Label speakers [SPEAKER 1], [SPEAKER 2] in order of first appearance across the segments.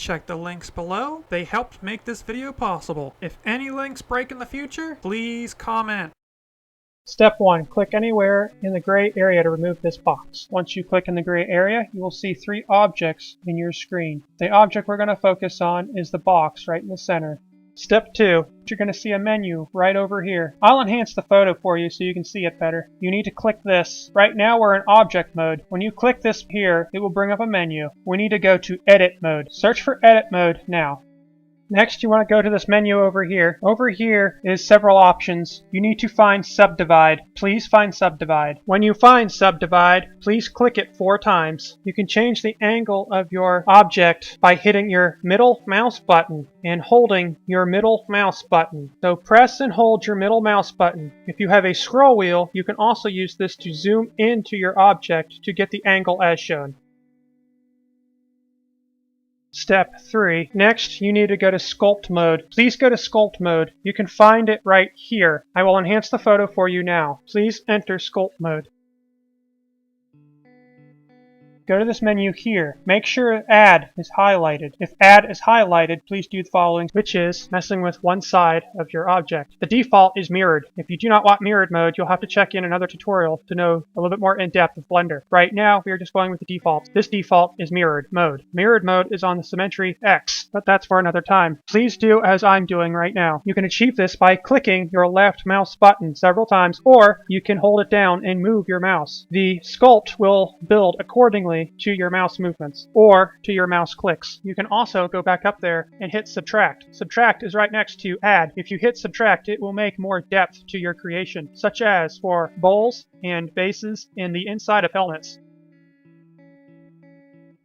[SPEAKER 1] check the links below. They helped make this video possible. If any links break in the future, please comment.
[SPEAKER 2] Step 1. Click anywhere in the gray area to remove this box. Once you click in the gray area, you will see 3 objects in your screen. The object we're going to focus on is the box right in the center. Step 2. You're going to see a menu right over here. I'll enhance the photo for you so you can see it better. You need to click this. Right now we're in object mode. When you click this here, it will bring up a menu. We need to go to edit mode. Search for edit mode now. Next, you want to go to this menu over here. Over here is several options. You need to find Subdivide. Please find Subdivide. When you find Subdivide, please click it 4 times. You can change the angle of your object by hitting your middle mouse button and holding your middle mouse button. So press and hold your middle mouse button. If you have a scroll wheel, you can also use this to zoom into your object to get the angle as shown. Step 3. Next, you need to go to Sculpt Mode. Please go to Sculpt Mode. You can find it right here. I will enhance the photo for you now. Please enter Sculpt Mode. Go to this menu here. Make sure Add is highlighted. If Add is highlighted, please do the following, which is messing with one side of your object. The default is mirrored. If you do not want mirrored mode, you'll have to check in another tutorial to know a little bit more in depth of Blender. Right now, we are just going with the default. This default is mirrored mode. Mirrored mode is on the symmetry X, but that's for another time. Please do as I'm doing right now. You can achieve this by clicking your left mouse button several times, or you can hold it down and move your mouse. The sculpt will build accordingly to your mouse movements or to your mouse clicks. You can also go back up there and hit subtract. Subtract is right next to add. If you hit subtract, it will make more depth to your creation, such as for bowls and bases in the inside of helmets.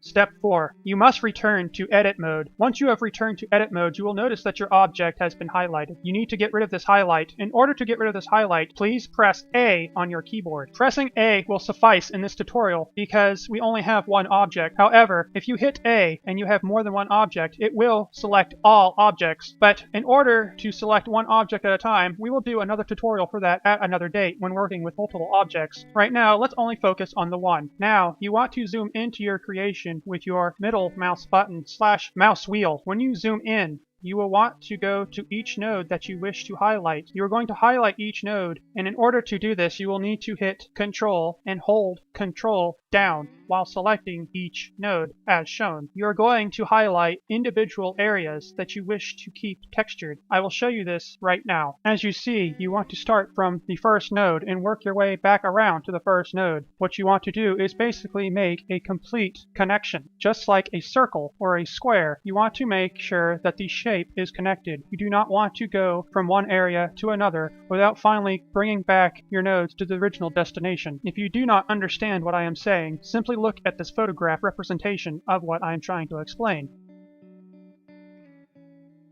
[SPEAKER 2] Step 4. You must return to edit mode. Once you have returned to edit mode, you will notice that your object has been highlighted. You need to get rid of this highlight. In order to get rid of this highlight, please press A on your keyboard. Pressing A will suffice in this tutorial because we only have one object. However, if you hit A and you have more than one object, it will select all objects. But in order to select one object at a time, we will do another tutorial for that at another date when working with multiple objects. Right now, let's only focus on the one. Now, you want to zoom into your creation with your middle mouse button / mouse wheel. When you zoom in, you will want to go to each node that you wish to highlight. You are going to highlight each node, and in order to do this, you will need to hit Control and hold Control down while selecting each node as shown. You are going to highlight individual areas that you wish to keep textured. I will show you this right now. As you see, you want to start from the first node and work your way back around to the first node. What you want to do is basically make a complete connection. Just like a circle or a square, you want to make sure that the shape is connected. You do not want to go from one area to another without finally bringing back your nodes to the original destination. If you do not understand what I am saying, simply look at this photograph representation of what I am trying to explain.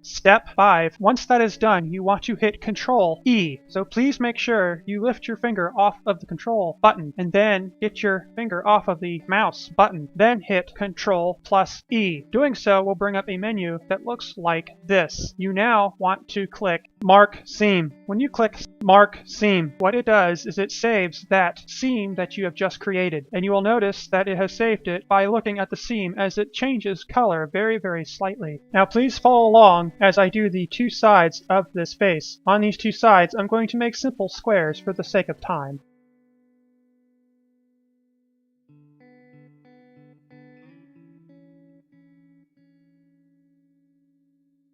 [SPEAKER 2] Step 5. Once that is done, you want to hit Control E. So please make sure you lift your finger off of the Control button and then get your finger off of the mouse button. Then hit Control plus E. Doing so will bring up a menu that looks like this. You now want to click Mark Seam. When you click Mark Seam, what it does is it saves that seam that you have just created. And you will notice that it has saved it by looking at the seam as it changes color very, very slightly. Now please follow along as I do the 2 sides of this face. On these 2 sides, I'm going to make simple squares for the sake of time.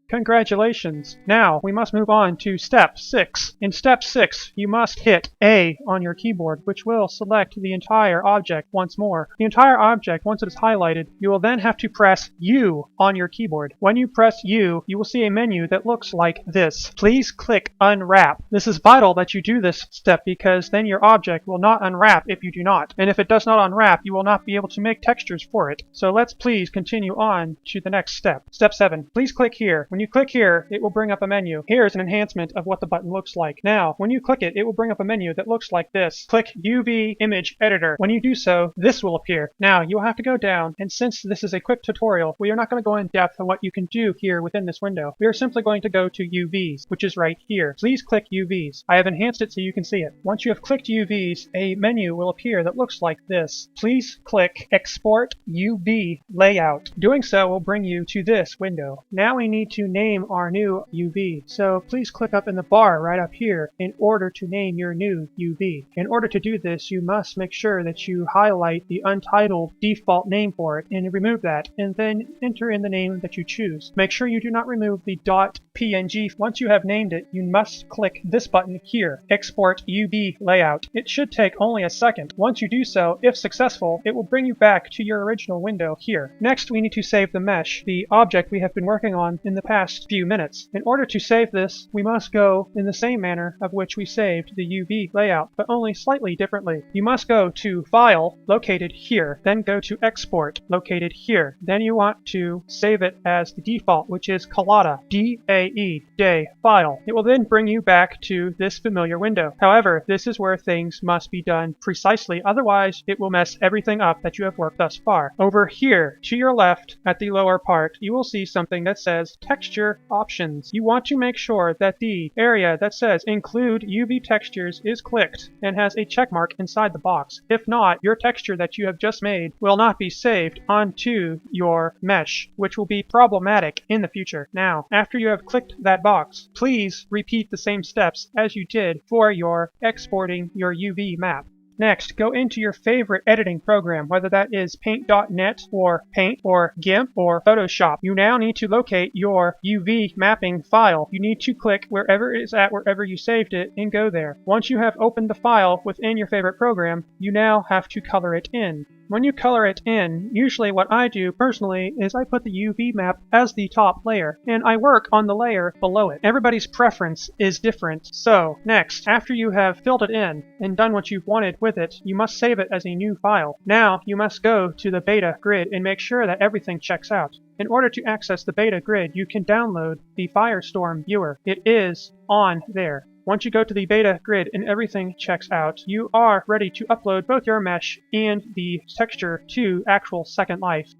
[SPEAKER 2] Congratulations! Now, we must move on to Step 6. In Step 6, you must hit A on your keyboard, which will select the entire object once more. The entire object, once it is highlighted, you will then have to press U on your keyboard. When you press U, you will see a menu that looks like this. Please click Unwrap. This is vital that you do this step because then your object will not unwrap if you do not. And if it does not unwrap, you will not be able to make textures for it. So let's please continue on to the next step. Step 7. Please click here. When you click here, it will bring up a menu. Here's an enhancement of what the button looks like. Now, when you click it, it will bring up a menu that looks like this. Click UV Image Editor. When you do so, this will appear. Now, you will have to go down, and since this is a quick tutorial, we are not going to go in depth on what you can do here within this window. We are simply going to go to UVs, which is right here. Please click UVs. I have enhanced it so you can see it. Once you have clicked UVs, a menu will appear that looks like this. Please click Export UV Layout. Doing so will bring you to this window. Now we need to name our new UV. So please click up in the bar right up here in order to name your new UV. In order to do this, you must make sure that you highlight the Untitled default name for it and remove that, and then enter in the name that you choose. Make sure you do not remove the .png. Once you have named it, you must click this button here, Export UV Layout. It should take only a second. Once you do so, if successful, it will bring you back to your original window here. Next, we need to save the mesh, the object we have been working on in the past few minutes. In order to save this, we must go in the same manner of which we saved the UV layout, but only slightly differently. You must go to File, located here, then go to Export, located here. Then you want to save it as the default, which is Collada, D-A-E, day, file. It will then bring you back to this familiar window. However, this is where things must be done precisely, otherwise it will mess everything up that you have worked thus far. Over here, to your left, at the lower part, you will see something that says Texture Options. You want to make sure that the area that says Include UV Textures is clicked and has a check mark inside the box. If not, your texture that you have just made will not be saved onto your mesh, which will be problematic in the future. Now, after you have clicked that box, please repeat the same steps as you did for your exporting your UV map. Next, go into your favorite editing program, whether that is Paint.net or Paint or GIMP or Photoshop. You now need to locate your UV mapping file. You need to click wherever it is at, wherever you saved it, and go there. Once you have opened the file within your favorite program, you now have to color it in. When you color it in, usually what I do personally is I put the UV map as the top layer, and I work on the layer below it. Everybody's preference is different. So, next, after you have filled it in and done what you've wanted with it, you must save it as a new file. Now, you must go to the beta grid and make sure that everything checks out. In order to access the beta grid, you can download the Firestorm Viewer. It is on there. Once you go to the beta grid and everything checks out, you are ready to upload both your mesh and the texture to actual Second Life.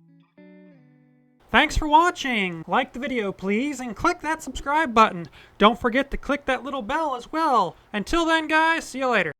[SPEAKER 1] Thanks for watching! Like the video please, and click that subscribe button. Don't forget to click that little bell as well. Until then guys, see you later.